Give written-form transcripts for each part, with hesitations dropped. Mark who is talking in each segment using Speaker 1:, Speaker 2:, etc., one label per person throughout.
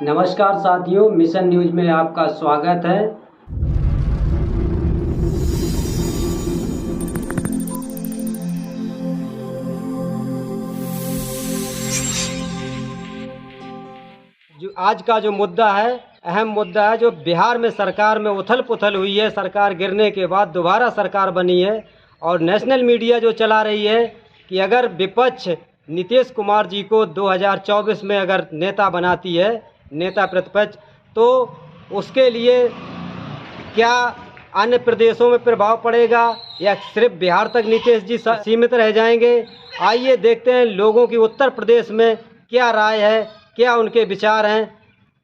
Speaker 1: नमस्कार साथियों, mission news में आपका स्वागत है। जो आज का जो मुद्दा है, अहम मुद्दा है, जो बिहार में सरकार में उथल पुथल हुई है। सरकार गिरने के बाद दोबारा सरकार बनी है और नेशनल मीडिया जो चला रही है कि अगर विपक्ष नीतीश कुमार जी को 2024 में अगर नेता बनाती है, नेता प्रतिपक्ष, तो उसके लिए क्या अन्य प्रदेशों में प्रभाव पड़ेगा या सिर्फ बिहार तक नीतीश जी सीमित रह जाएंगे। आइए देखते हैं लोगों की उत्तर प्रदेश में क्या राय है, क्या उनके विचार हैं।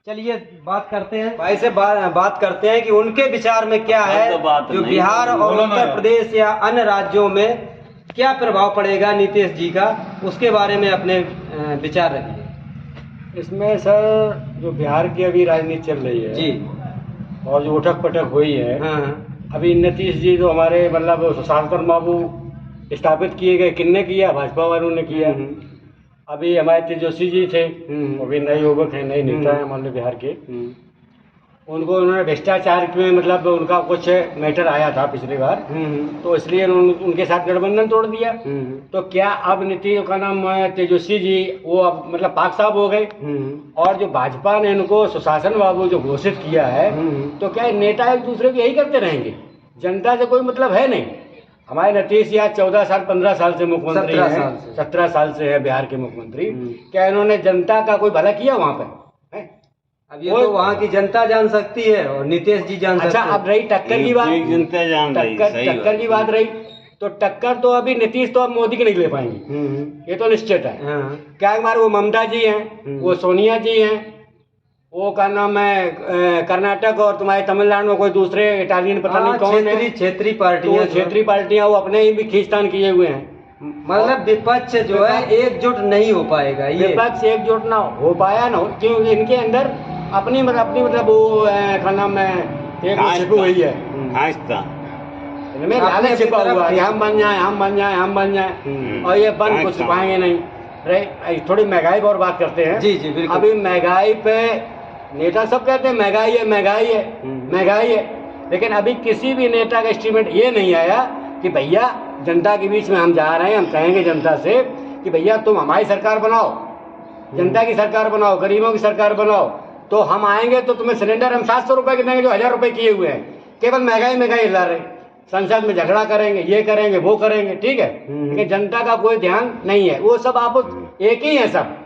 Speaker 1: चलिए बात करते हैं, भाई से बात करते हैं कि उनके विचार में क्या है, जो बिहार और उत्तर प्रदेश या अन्य राज्यों में क्या प्रभाव पड़ेगा नीतीश जी का, उसके बारे में अपने विचार रखिए।
Speaker 2: इसमें सर जो बिहार की अभी राजनीति चल रही है
Speaker 1: जी,
Speaker 2: और जो उठक पटक हुई है,
Speaker 1: हाँ,
Speaker 2: अभी नीतीश जी तो हमारे मतलब सुशासन बाबू स्थापित किए गए, किन्ने किया? भाजपा वालों ने किया। अभी हमारे तेजस्वी जी थे, वो भी नए युवक हैं, नए नेता हैं हमारे बिहार के। उनको उन्होंने भ्रष्टाचार में मतलब उनका कुछ मैटर आया था पिछली बार, तो इसलिए उनके साथ गठबंधन तोड़ दिया। तो क्या अब नीतीश का नाम तेजस्वी जी वो अब मतलब पाक साहब हो गए, और जो भाजपा ने इनको सुशासन बाबू जो घोषित किया है, तो क्या नेता एक दूसरे को यही करते रहेंगे? जनता से कोई मतलब है नहीं। हमारे नीतीश यार 14 साल 15 साल से मुख्यमंत्री हैं, 17 साल से है बिहार के मुख्यमंत्री। क्या इन्होंने जनता का कोई भला किया वहाँ पे?
Speaker 1: अब ये तो वहाँ की जनता जान सकती है और नीतीश जी जान सकते हैं।
Speaker 2: अच्छा, अब रही टक्कर की बात, टक्कर की बात रही, तो टक्कर तो अभी नीतीश तो अब मोदी की नहीं ले पाएंगे, ये तो निश्चित है। क्या हमारे वो ममता जी हैं, वो सोनिया जी हैं, वो का नाम है कर्नाटक और तुम्हारे तमिलनाडु में कोई दूसरे इटालियन पता नहीं कौन है, क्षेत्रीय पार्टियां वो अपने ही भी खींचतान किए हुए हैं।
Speaker 1: मतलब विपक्ष जो है एकजुट नहीं हो पाएगा। ये
Speaker 2: विपक्ष एकजुट ना हो पाया ना, क्योंकि इनके अंदर अपनी मतलब वो का नाम है एक छिपी हुई है, इनमें लालच छिपा हुआ है, हम बन जाए, हम बन जाए, हम बन जाए, और ये बन कुछ पाएंगे नहीं। थोड़ी महंगाई पर और बात करते हैं।
Speaker 1: जी जी बिल्कुल।
Speaker 2: अभी महंगाई पे नेता सब कहते हैं महंगाई है, महंगाई है, महंगाई है, लेकिन अभी किसी भी नेता का एस्टीमेट ये नहीं आया कि भैया जनता के बीच में हम जा रहे हैं, हम कहेंगे जनता से कि भैया तुम हमारी सरकार बनाओ, जनता की सरकार बनाओ, गरीबों की सरकार बनाओ, तो हम आएंगे तो तुम्हें सिलेंडर हम 700 रुपए के देंगे जो 1000 रुपए किए हुए हैं। केवल महंगाई महंगाई ला रहे, संसद में झगड़ा करेंगे, ये करेंगे, वो करेंगे, ठीक है, लेकिन जनता का कोई ध्यान नहीं है। वो सब आप एक ही है सब,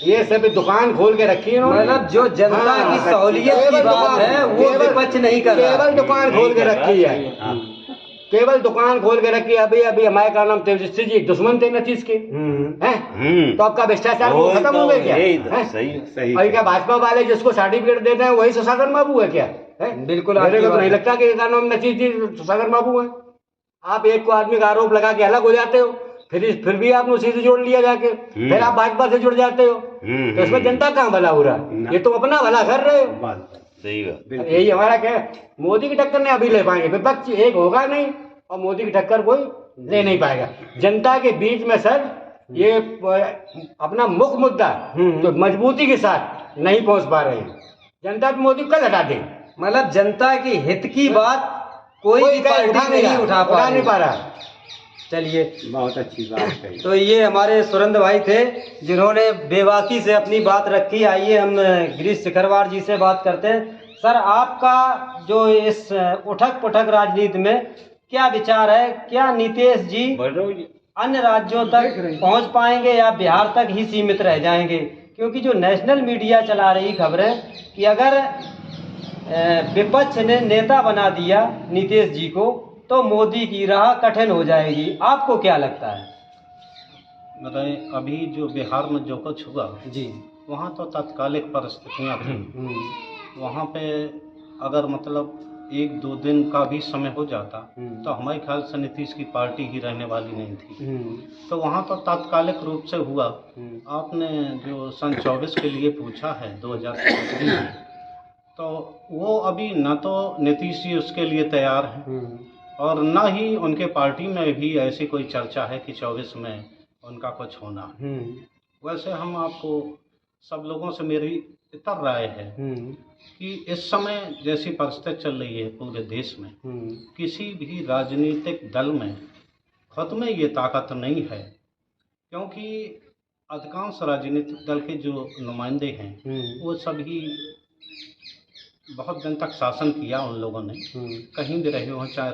Speaker 2: ये सब दुकान खोल के रखी है,
Speaker 1: मतलब जो जनता की सहूलियत की बात है वो विपक्ष नहीं कर रहा,
Speaker 2: केवल दुकान खोल के रखी है, केवल दुकान खोल के रखी। अभी अभी हमारे का नाम तेजस्वी जी दुश्मन थे नीतीश के, हैं? तो आपका भ्रष्टाचार वो खत्म हो गया क्या? सही। और क्या भाजपा वाले जिसको सर्टिफिकेट देते हैं वही सुशासन बाबू है क्या?
Speaker 1: बिल्कुल,
Speaker 2: मेरे को तो नहीं लगता कि नीतीश जी सुशासन बाबू है। आप एक को आदमी का आरोप लगा के अलग हो जाते हो, फिर भी आपने उसी से जोड़ लिया जाके, फिर आप भाजपा से जुड़ जाते हो, तो इसमें जनता कहाँ भला हो रहा है? ये तुम अपना भला कर रहे हो।
Speaker 3: सही बात।
Speaker 2: यही हमारा क्या है, मोदी की टक्कर नहीं अभी ले पाएंगे, विपक्ष एक होगा नहीं और मोदी की टक्कर कोई ले नहीं पाएगा। जनता के बीच में सर ये अपना मुख्य मुद्दा जो मजबूती के साथ नहीं पहुंच पा रहे हैं, जनता मोदी कल हटा दे।
Speaker 1: मतलब जनता की हित की बात कोई भी पार्टी नहीं उठा पा रहा। चलिए,
Speaker 2: बहुत अच्छी बात है।
Speaker 1: तो ये हमारे सुरेंद्र भाई थे जिन्होंने बेबाकी से अपनी बात रखी। आइए हम गिरीश शिखरवार जी से बात करते हैं। सर, आपका जो इस उठक पुठक राजनीति में क्या विचार है? क्या नीतीश जी अन्य राज्यों तक पहुंच पाएंगे या बिहार तक ही सीमित रह जाएंगे? क्योंकि जो नेशनल मीडिया चला रही खबरें कि अगर विपक्ष ने नेता बना दिया नीतीश जी को तो मोदी की राह कठिन हो जाएगी। आपको क्या लगता है?
Speaker 4: बताएं, अभी जो बिहार में जो कुछ हुआ
Speaker 1: जी,
Speaker 4: वहाँ तो तात्कालिक परिस्थितियाँ थी। वहाँ पे अगर मतलब 1-2 दिन का भी समय हो जाता तो हमारे ख्याल से नीतीश की पार्टी ही रहने वाली नहीं थी। तो वहाँ तो तात्कालिक रूप से हुआ। आपने जो सन 24 के लिए पूछा है 2024 में, तो वो अभी न तो नीतीश जी उसके लिए तैयार हैं और न ही उनके पार्टी में भी ऐसी कोई चर्चा है कि 24 में उनका कुछ होना। वैसे हम आपको सब लोगों से मेरी इतर राय है कि इस समय जैसी परिस्थिति चल रही है पूरे देश में, किसी भी राजनीतिक दल में खुद में ये ताकत नहीं है, क्योंकि अधिकांश राजनीतिक दल के जो नुमाइंदे हैं वो सभी बहुत दिन तक शासन किया उन लोगों ने, कहीं भी रहे हों, चाहे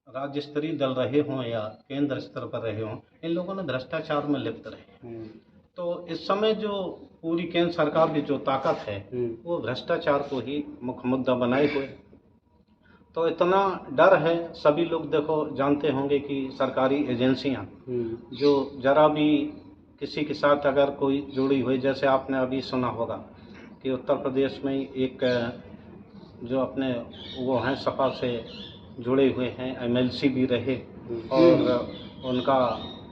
Speaker 4: राज्य स्तरीय दल रहे हों या केंद्र स्तर पर रहे हों, इन लोगों ने भ्रष्टाचार में लिप्त रहे। तो इस समय जो पूरी केंद्र सरकार की जो ताकत है वो भ्रष्टाचार को ही मुख्य मुद्दा बनाए हुए। तो इतना डर है, सभी लोग देखो जानते होंगे कि सरकारी एजेंसियां जो जरा भी किसी के साथ अगर कोई जुड़ी हुई, जैसे आपने अभी सुना होगा कि उत्तर प्रदेश में एक जो अपने वो हैं सपा से जुड़े हुए हैं, एमएलसी भी रहे और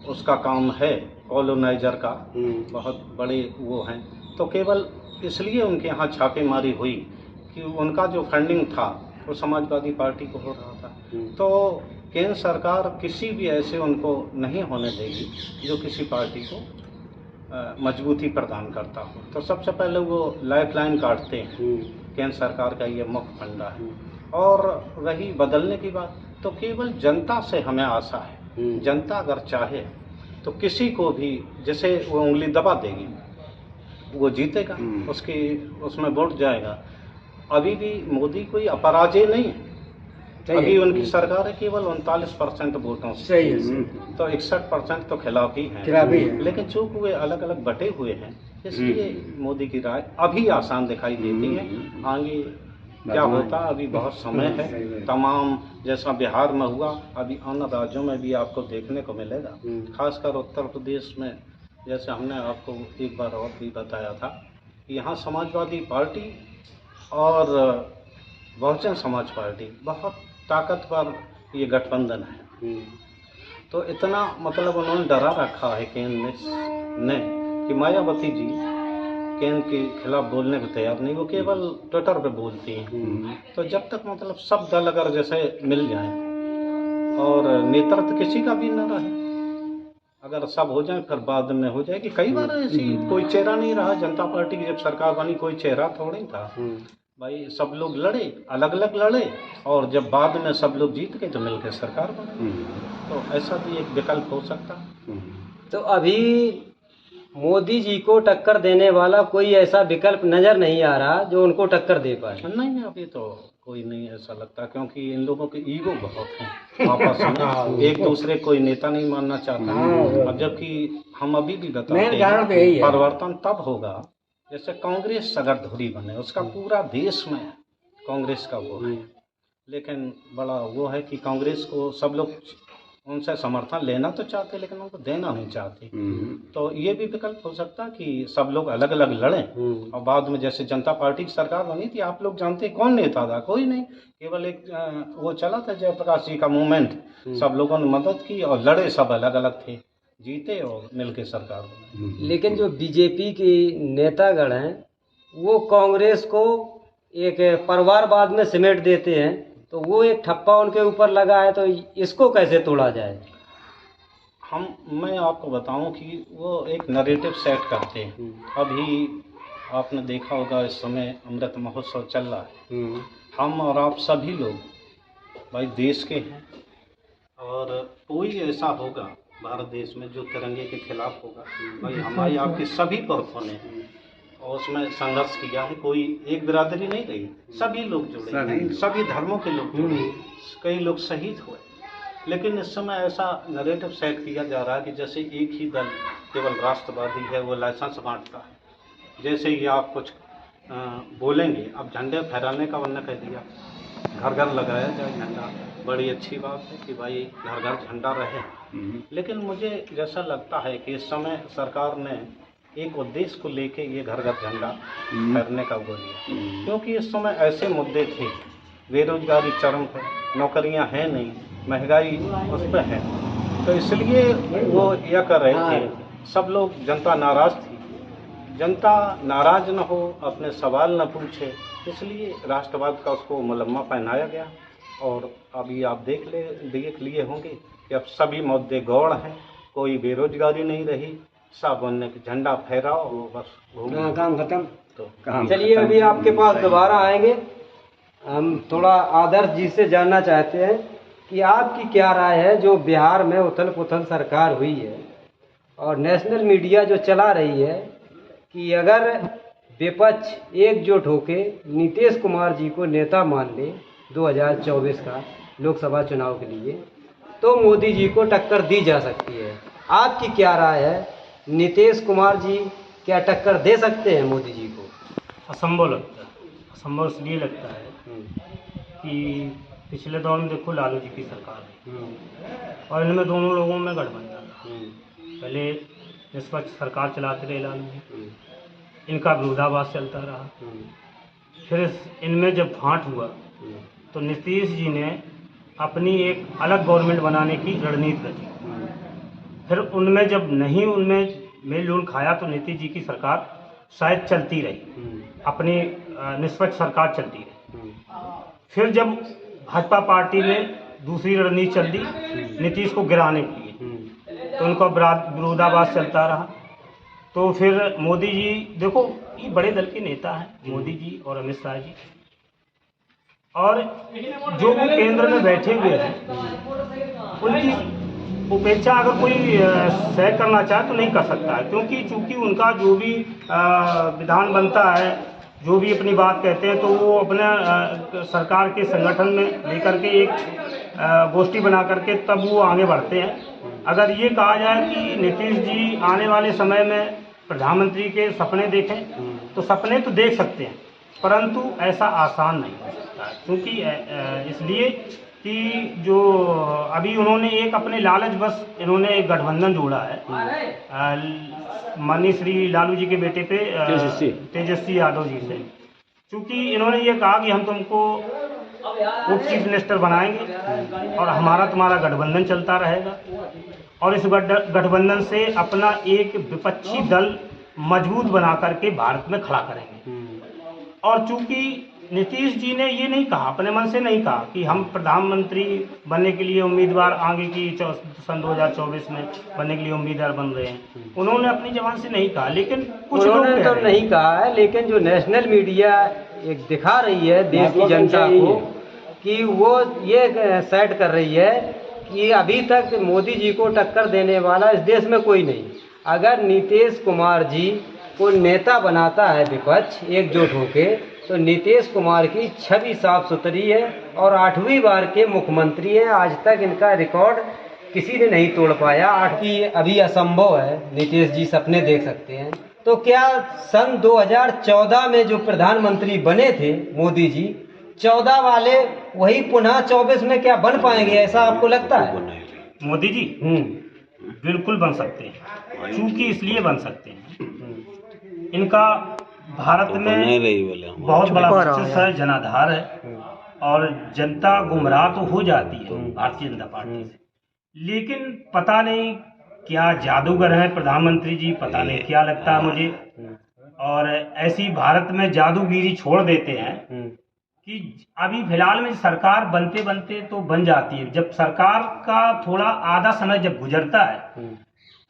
Speaker 4: उसका काम है कॉलोनाइजर का, बहुत बड़े वो हैं। तो केवल इसलिए उनके यहाँ छापेमारी हुई कि उनका जो फंडिंग था वो समाजवादी पार्टी को हो रहा था। तो केंद्र सरकार किसी भी ऐसे उनको नहीं होने देगी जो किसी पार्टी को मजबूती प्रदान करता हो। तो सबसे पहले वो लाइफलाइन काटते हैं, केंद्र सरकार का ये मुख्य फंडा है। और रही बदलने की बात, तो केवल जनता से हमें आशा है, जनता अगर चाहे तो किसी को भी, जैसे वो उंगली दबा देगी वो जीतेगा, उसमें वोट जाएगा। अभी भी मोदी कोई अपराजय नहीं है, अभी उनकी सरकार है केवल 39% वोटों से,
Speaker 2: सही है।
Speaker 4: तो 61% तो खिलाफ ही हैं। लेकिन चूंकि वे अलग अलग बटे हुए हैं, इसलिए मोदी की राय अभी आसान दिखाई देती है। आगे क्या होता अभी बहुत समय है। तमाम जैसा बिहार में हुआ, अभी अन्य राज्यों में भी आपको देखने को मिलेगा। खासकर उत्तर प्रदेश में, जैसे हमने आपको एक बार और भी बताया था, यहाँ समाजवादी पार्टी और बहुजन समाज पार्टी बहुत ताकतवर ये गठबंधन है। तो इतना मतलब उन्होंने डरा रखा है केंद्र ने कि मायावती जी केंद्र के खिलाफ बोलने को तैयार नहीं, वो केवल ट्विटर पे बोलती हैं। तो जब तक मतलब सब दल अगर जैसे मिल जाएं और नेतृत्व किसी का भी न रहे, अगर सब हो जाए फिर बाद में हो जाएगी। कई बार ऐसी कोई चेहरा नहीं रहा, जनता पार्टी की जब सरकार बनी कोई चेहरा थोड़ी था भाई, सब लोग लड़े, अलग अलग लड़े, और जब बाद में सब लोग जीत गए तो मिलकर सरकार बनी। तो ऐसा भी एक विकल्प हो सकता।
Speaker 1: तो अभी मोदी जी को टक्कर देने वाला कोई ऐसा विकल्प नजर नहीं आ रहा जो उनको टक्कर दे पाए।
Speaker 4: नहीं, अभी तो कोई नहीं ऐसा लगता, क्योंकि इन लोगों के ईगो बहुत हैं आपस में, एक दूसरे कोई नेता नहीं मानना चाहता। अब जबकि हम अभी भी बताते हैं परिवर्तन तब होगा जैसे कांग्रेस अगर धुरी बने, उसका पूरा देश में कांग्रेस का वो है, लेकिन बड़ा वो है कि कांग्रेस को सब लोग उनसे समर्थन लेना तो चाहते लेकिन उनको देना नहीं चाहते। तो ये भी विकल्प हो सकता कि सब लोग अलग अलग लड़ें और बाद में जैसे जनता पार्टी की सरकार बनी थी, आप लोग जानते कौन नेता था, कोई नहीं, केवल एक वो चला था जयप्रकाश जी का मूवमेंट, सब लोगों ने मदद की और लड़े, सब अलग अलग थे, जीते और मिलके सरकार बनी।
Speaker 1: लेकिन जो बीजेपी की नेतागण हैं वो कांग्रेस को एक परिवारवाद में समेट देते हैं, तो वो एक ठप्पा उनके ऊपर लगा है, तो इसको कैसे तोड़ा जाए?
Speaker 4: मैं आपको बताऊं कि वो एक नैरेटिव सेट करते हैं। अभी आपने देखा होगा इस समय अमृत महोत्सव चल रहा है, हम और आप सभी लोग भाई देश के हैं, और कोई ऐसा होगा भारत देश में जो तिरंगे के खिलाफ होगा, भाई हमारी आपके सभी पुरखों ने और उसमें संघर्ष किया है, कोई एक बिरादरी नहीं रही, सभी लोग जुड़े हैं, सभी धर्मों के लोग जुड़े, कई लोग शहीद हुए। लेकिन इस समय ऐसा नैरेटिव सेट किया जा रहा है कि जैसे एक ही दल केवल राष्ट्रवादी है, वो लाइसेंस बांटता है। जैसे ही आप कुछ बोलेंगे, अब झंडे फहराने का उन्होंने कह दिया, घर घर लगाया जाए झंडा, बड़ी अच्छी बात है कि भाई घर घर झंडा रहे। लेकिन मुझे जैसा लगता है कि इस समय सरकार ने एक उद्देश्य को लेके ये घर घर झंडा फहरने का वो लिया, क्योंकि इस समय ऐसे मुद्दे थे, बेरोजगारी चरम पर, नौकरियां हैं नहीं, महंगाई उस पर है, तो इसलिए वो यह कर रहे थे, सब लोग, जनता नाराज थी। जनता नाराज न हो, अपने सवाल न पूछे, इसलिए राष्ट्रवाद का उसको मुलम्मा पहनाया गया। और अभी आप देख लिए होंगे कि अब सभी मुद्दे गौड़ हैं, कोई बेरोजगारी नहीं रही, सब उनने झंडा फहराओ और बस घूमो।
Speaker 2: काम खत्म।
Speaker 4: तो
Speaker 1: चलिए अभी आपके पास दोबारा आएंगे। हम थोड़ा आदर्श जी से जानना चाहते हैं कि आपकी क्या राय है जो बिहार में उथल पुथल सरकार हुई है और नेशनल मीडिया जो चला रही है कि अगर विपक्ष एकजुट होके नीतीश कुमार जी को नेता मान ले 2024 का लोकसभा चुनाव के लिए तो मोदी जी को टक्कर दी जा सकती है। आपकी क्या राय है? नीतीश कुमार जी क्या टक्कर दे सकते हैं मोदी जी को?
Speaker 3: असंभव लगता है। असंभव इसलिए लगता है कि पिछले दौर में देखो लालू जी की सरकार है और इनमें दोनों लोगों में गठबंधन था। पहले निष्पक्ष सरकार चलाते रहे लालू जी, इनका विरोधाभास चलता रहा। फिर इनमें जब फांट हुआ तो नीतीश जी ने अपनी एक अलग गवर्नमेंट बनाने की रणनीति रची। फिर उनमें जब नहीं उनमें मेल जोल खाया तो नीतीश जी की सरकार शायद चलती रही, अपनी निष्पक्ष सरकार चलती रही। फिर जब भाजपा पार्टी ने दूसरी रणनीति चल दी नीतीश को गिराने के लिए तो उनका विरोधाभास चलता रहा। तो फिर मोदी जी देखो ये बड़े दल के नेता हैं मोदी जी और अमित शाह जी, और जो वो केंद्र में बैठे हुए हैं उनकी उपेक्षा अगर कोई तय करना चाहे तो नहीं कर सकता है, क्योंकि चूंकि उनका जो भी विधान बनता है, जो भी अपनी बात कहते हैं तो वो अपने सरकार के संगठन में लेकर के एक गोष्ठी बना करके तब वो आगे बढ़ते हैं। अगर ये कहा जाए कि नीतीश जी आने वाले समय में प्रधानमंत्री के सपने देखें तो सपने तो देख सकते हैं, परंतु ऐसा आसान नहीं हो सकता है, क्योंकि इसलिए कि जो अभी उन्होंने एक अपने लालच बस इन्होंने एक गठबंधन जोड़ा है माननीय श्री लालू जी के बेटे पे तेजस्वी यादव जी से, क्योंकि इन्होंने ये कहा कि हम तुमको उप चीफ मिनिस्टर बनाएंगे और हमारा तुम्हारा गठबंधन चलता रहेगा और इस गठबंधन से अपना एक विपक्षी दल मजबूत बना करके भारत में खड़ा करेंगे। और चूंकि नीतीश जी ने ये नहीं कहा, अपने मन से नहीं कहा कि हम प्रधानमंत्री बनने के लिए उम्मीदवार आगे की सन 2024 में बनने के लिए उम्मीदवार बन रहे हैं, उन्होंने अपनी जबान से नहीं कहा, लेकिन कुछ
Speaker 1: उन्होंने तो नहीं कहा है, लेकिन जो नेशनल मीडिया एक दिखा रही है देश की जनता को कि वो ये सेट कर रही है कि अभी तक मोदी जी को टक्कर देने वाला इस देश में कोई नहीं। अगर नीतीश कुमार जी को नेता बनाता है विपक्ष एकजुट होके तो नीतीश कुमार की छवि साफ सुथरी है और 8वीं बार के मुख्यमंत्री हैं। आज तक इनका रिकॉर्ड किसी ने नहीं तोड़ पाया। 8वीं अभी असंभव है, नीतीश जी सपने देख सकते हैं। तो क्या सन 2014 में जो प्रधानमंत्री बने थे मोदी जी, 14 वाले वही पुनः 24 में क्या बन पाएंगे, ऐसा आपको लगता है?
Speaker 3: मोदी जी बिल्कुल बन सकते हैं, चूंकि इसलिए बन सकते हैं इनका भारत में बहुत बड़ा वर्चस्व है, जनाधार है और जनता गुमराह तो हो जाती है भारतीय जनता पार्टी से, लेकिन पता नहीं क्या जादूगर है प्रधानमंत्री जी, पता नहीं क्या लगता है मुझे। और ऐसी भारत में जादूगिरी छोड़ देते हैं कि अभी फिलहाल में सरकार बनते बनते तो बन जाती है, जब सरकार का थोड़ा आधा समय जब गुजरता है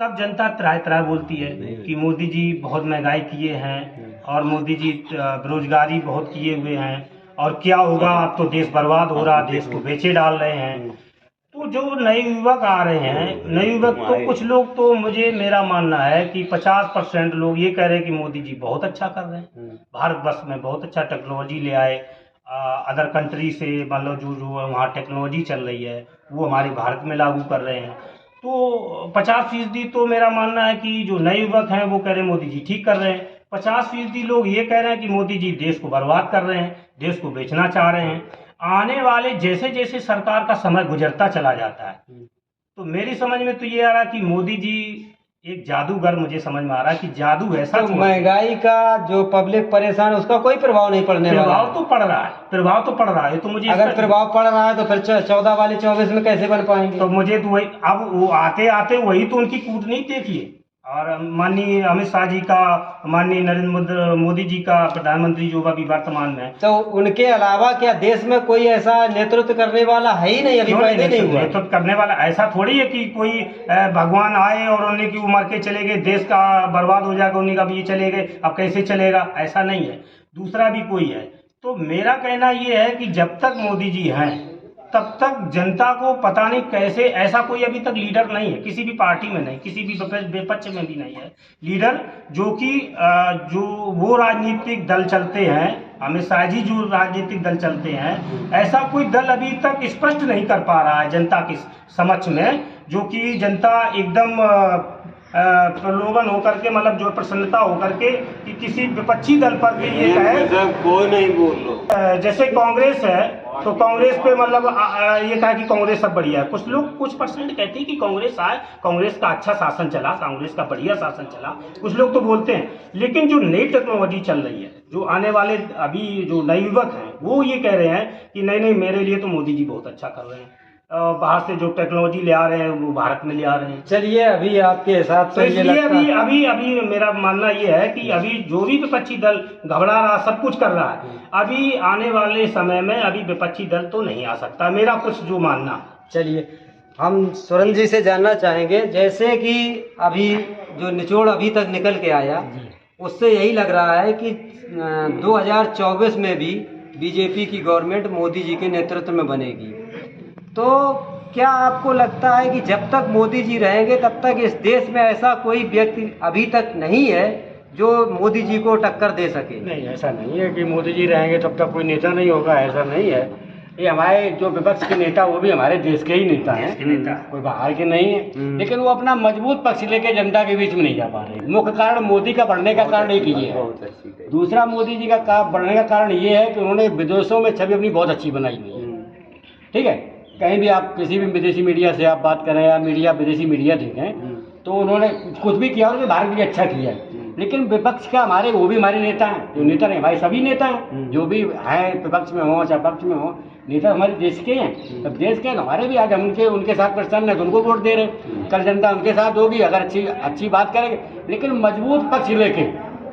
Speaker 3: तब जनता त्राह त्राह बोलती है कि मोदी जी बहुत महंगाई किए हैं और मोदी जी बेरोजगारी बहुत किए हुए हैं और क्या होगा, अब तो देश बर्बाद हो रहा, देश को बेचे डाल रहे हैं। तो जो नए युवक आ रहे हैं, नए युवक तो कुछ लोग तो मुझे मेरा मानना है कि 50% लोग ये कह रहे हैं कि मोदी जी बहुत अच्छा कर रहे हैं, भारतवर्ष में बहुत अच्छा टेक्नोलॉजी ले आए, अदर कंट्री से मान लो जो वहाँ टेक्नोलॉजी चल रही है वो हमारे भारत में लागू कर रहे हैं। तो 50% तो मेरा मानना है कि जो नए युवक हैं वो कह रहे हैं मोदी जी ठीक कर रहे हैं, 50% लोग ये कह रहे हैं कि मोदी जी देश को बर्बाद कर रहे हैं, देश को बेचना चाह रहे हैं। आने वाले जैसे जैसे सरकार का समय गुजरता चला जाता है तो मेरी समझ में तो ये आ रहा है कि मोदी जी एक जादूगर, मुझे समझ में आ रहा है कि जादू ऐसा
Speaker 1: तो महंगाई का जो पब्लिक परेशान है उसका कोई प्रभाव नहीं पड़ने वाला।
Speaker 3: प्रभाव तो पड़ रहा है, प्रभाव तो पड़ रहा है। तो मुझे
Speaker 1: अगर प्रभाव पड़ रहा है तो फिर 14 वाले 24 में कैसे बन पाएंगे?
Speaker 3: तो मुझे तो वही, अब वो आते आते वही तो उनकी कूटनीति देखिए, और माननीय अमित शाह जी का, माननीय नरेंद्र मोदी जी का प्रधानमंत्री जो अभी वर्तमान में,
Speaker 1: तो उनके अलावा क्या देश में कोई ऐसा नेतृत्व करने वाला है ही नहीं, अभी पैदा नहीं हुआ।
Speaker 3: नेतृत्व करने वाला ऐसा थोड़ी है कि कोई भगवान आए और उन्हें की उम्र के चले गए, देश का बर्बाद हो जाएगा, उन्हें का भी चले गए, अब कैसे चलेगा, ऐसा नहीं है। दूसरा भी कोई है। तो मेरा कहना ये है कि जब तक मोदी जी हैं तब तक जनता को पता नहीं कैसे, ऐसा कोई अभी तक लीडर नहीं है, किसी भी पार्टी में नहीं, किसी भी विपक्ष में भी नहीं है लीडर, जो कि जो वो राजनीतिक दल चलते हैं, अमित शाह जी जो राजनीतिक दल चलते हैं, ऐसा कोई दल अभी तक स्पष्ट नहीं कर पा रहा है जनता के समक्ष में, जो कि जनता एकदम प्रलोभन होकर के, मतलब जो प्रसन्नता होकर के कि किसी विपक्षी दल पर भी ये कहे,
Speaker 2: कोई नहीं बोल लो।
Speaker 3: जैसे कांग्रेस है तो कांग्रेस पे मतलब ये कहा कि कांग्रेस सब बढ़िया है। कुछ लोग, कुछ परसेंट कहते हैं कि कांग्रेस आए, कांग्रेस का अच्छा शासन चला, कांग्रेस का बढ़िया शासन चला, कुछ लोग तो बोलते हैं। लेकिन जो नई टेक्नोलॉजी चल रही है, जो आने वाले अभी जो नए युवक हैं, वो ये कह रहे हैं कि नहीं नहीं, मेरे लिए तो मोदी जी बहुत अच्छा कर रहे हैं, बाहर से जो टेक्नोलॉजी ले आ रहे हैं वो भारत में ले आ रहे हैं।
Speaker 1: चलिए अभी आपके हिसाब से ये
Speaker 3: इसलिए
Speaker 1: लगता
Speaker 3: अभी मेरा मानना ये है कि अभी जो भी विपक्षी दल घबरा रहा, सब कुछ कर रहा है, अभी आने वाले समय में अभी विपक्षी दल तो नहीं आ सकता, मेरा कुछ जो मानना।
Speaker 1: चलिए हम सुरेंद्र जी से जानना चाहेंगे, जैसे कि अभी जो निचोड़ अभी तक निकल के आया, उससे यही लग रहा है कि 2024 में भी बीजेपी की गवर्नमेंट मोदी जी के नेतृत्व में बनेगी। तो क्या आपको लगता है कि जब तक मोदी जी रहेंगे तब तक इस देश में ऐसा कोई व्यक्ति अभी तक नहीं है जो मोदी जी को टक्कर दे सके?
Speaker 2: नहीं, ऐसा नहीं है कि मोदी जी रहेंगे तब तक कोई नेता नहीं होगा, ऐसा नहीं है। ये हमारे जो विपक्ष के नेता, वो भी हमारे देश के ही नेता हैं, कोई बाहर के नहीं है, लेकिन वो अपना मजबूत पक्ष लेके जनता के बीच में नहीं जा पा रहे। मुख्य कारण मोदी का बढ़ने का कारण एक ये है। दूसरा, मोदी जी का बढ़ने का कारण ये है कि उन्होंने विदेशों में छवि अपनी बहुत अच्छी बनाई हुई है। ठीक है, कहीं भी आप किसी भी विदेशी मीडिया से आप बात करें या मीडिया विदेशी मीडिया देखें, तो उन्होंने कुछ भी किया, उन्होंने भारत के लिए अच्छा किया है। लेकिन विपक्ष का हमारे, वो भी हमारे नेता हैं, जो नेता नहीं, हमारे सभी नेता हैं, जो भी हैं विपक्ष में हो चाहे पक्ष में हो, नेता हमारे देश के हैं। अब देश के हमारे भी आज हम उनके साथ प्रसन्न है तो उनको वोट दे रहे हैं, कल जनता उनके साथ होगी अगर अच्छी बात करेंगे। लेकिन मजबूत पक्ष लेके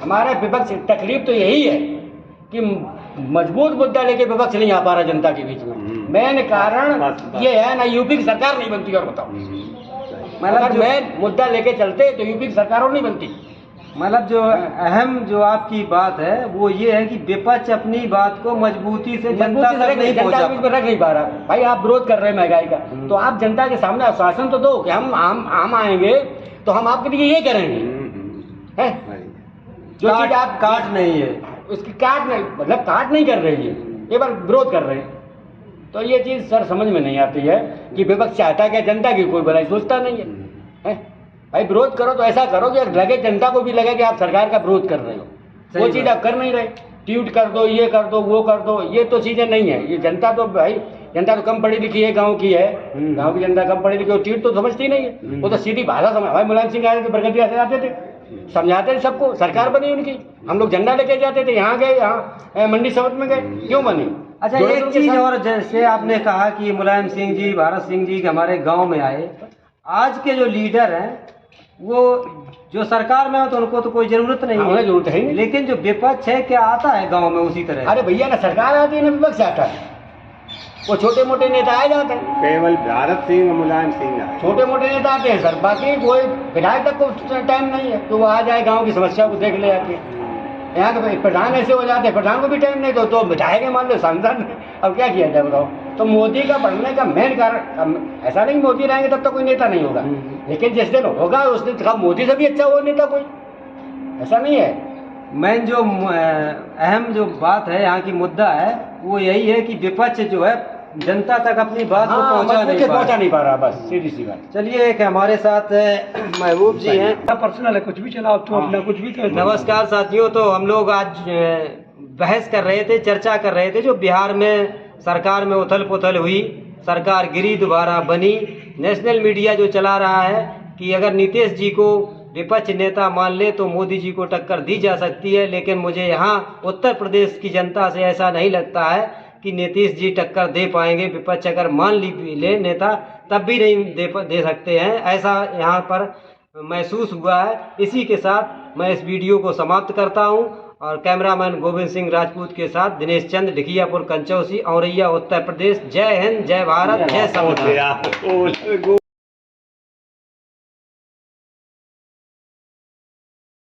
Speaker 2: हमारे विपक्ष, तकलीफ तो यही है कि मजबूत मुद्दा लेके विपक्ष नहीं आ पा रहा जनता के बीच में। मेन कारण ये है ना, यूपी की सरकार नहीं बनती। और बताओ, मतलब मेन मुद्दा लेके चलते तो यूपी की सरकार और नहीं बनती।
Speaker 1: मतलब जो अहम जो आपकी बात है वो ये है कि विपक्ष अपनी बात को मजबूती से जनता तक नहीं पहुंचा,
Speaker 2: रख नहीं पा रहा। भाई आप विरोध कर रहे हैं महंगाई का, तो आप जनता के सामने आश्वासन तो दो कि हम आएंगे तो हम आपके लिए ये करेंगे, है जो चीज आप
Speaker 1: काट नहीं है,
Speaker 2: उसकी काट नहीं, मतलब काट नहीं कर रहे हैं, ये बार विरोध कर रहे हैं। तो ये चीज सर समझ में नहीं आती है कि विपक्ष चाहता क्या, जनता की कोई भलाई सोचता नहीं है। भाई विरोध करो तो ऐसा करो कि लगे, जनता को भी लगे कि आप सरकार का विरोध कर रहे हो, वो चीज आप कर नहीं रहे। ट्वीट कर दो, ये कर दो, वो कर दो, ये तो चीजें नहीं है। ये जनता तो भाई, जनता तो कम पढ़ी लिखी है, गांव की है, गांव की जनता कम पढ़ी लिखी है, ट्वीट तो समझती नहीं है, वो तो सीधी भाषा समझ। भाई मुलायम सिंह आए थे, बरगदिया से आते थे, समझाते थे सबको, सरकार बनी उनकी, हम लोग झंडा लेके जाते थे, यहाँ गए, यहाँ मंडी शब्द में गए, क्यों बनी?
Speaker 1: अच्छा, एक चीज और, जैसे आपने कहा कि मुलायम सिंह जी, भारत सिंह जी हमारे गांव में आए, आज के जो लीडर हैं वो जो सरकार में हो तो उनको तो कोई जरूरत नहीं है,
Speaker 2: जरूरत है,
Speaker 1: लेकिन जो विपक्ष है क्या आता है गांव में उसी तरह?
Speaker 2: अरे भैया ना सरकार आती है ना विपक्ष आता है, वो छोटे मोटे नेता आ जाते हैं,
Speaker 5: केवल भारत सिंह मुलायम सिंह
Speaker 2: छोटे मोटे नेता आते हैं सर, बाकी कोई विधायक तक को टाइम नहीं है तो वो आ जाए गांव की समस्या को देख ले आके। यहाँ के प्रधान ऐसे हो जाते हैं, प्रधान को भी टाइम नहीं तो विधायक मान लो, सांसद, अब क्या किया जाए बताओ। तो मोदी का बढ़ने का मेन कारण, ऐसा नहीं मोदी रहेंगे तब तक कोई नेता नहीं होगा, लेकिन जिस दिन होगा उस दिन कहा मोदी से भी अच्छा हो नेता कोई, ऐसा नहीं है।
Speaker 1: मेन जो अहम जो बात है यहाँ की मुद्दा है वो यही है कि विपक्ष जो है जनता तक अपनी बात को
Speaker 2: पहुंचा नहीं पा रहा, बस सीधी सी बात।
Speaker 1: चलिए, एक हमारे साथ महबूब जी हैं,
Speaker 2: पर्सनल है, कुछ भी चलाओ तो अपना कुछ भी कर।
Speaker 1: नमस्कार साथियों। तो हम लोग आज बहस कर रहे थे, चर्चा कर रहे थे, जो बिहार में सरकार में उथल पुथल हुई, सरकार गिरी दोबारा बनी, नेशनल मीडिया जो चला रहा है कि अगर नीतीश जी को विपक्ष नेता मान ले तो मोदी जी को टक्कर दी जा सकती है, लेकिन मुझे यहाँ उत्तर प्रदेश की जनता से ऐसा नहीं लगता है कि नीतीश जी टक्कर दे पाएंगे। विपक्ष अगर मान ले नेता तब भी नहीं दे सकते हैं, ऐसा यहाँ पर महसूस हुआ है। इसी के साथ मैं इस वीडियो को समाप्त करता हूं और कैमरामैन गोविंद सिंह राजपूत के साथ दिनेश चंद, ढिकियापुर कंचौसी, औरैया, उत्तर प्रदेश। जय हिंद, जय भारत, जय संविधान।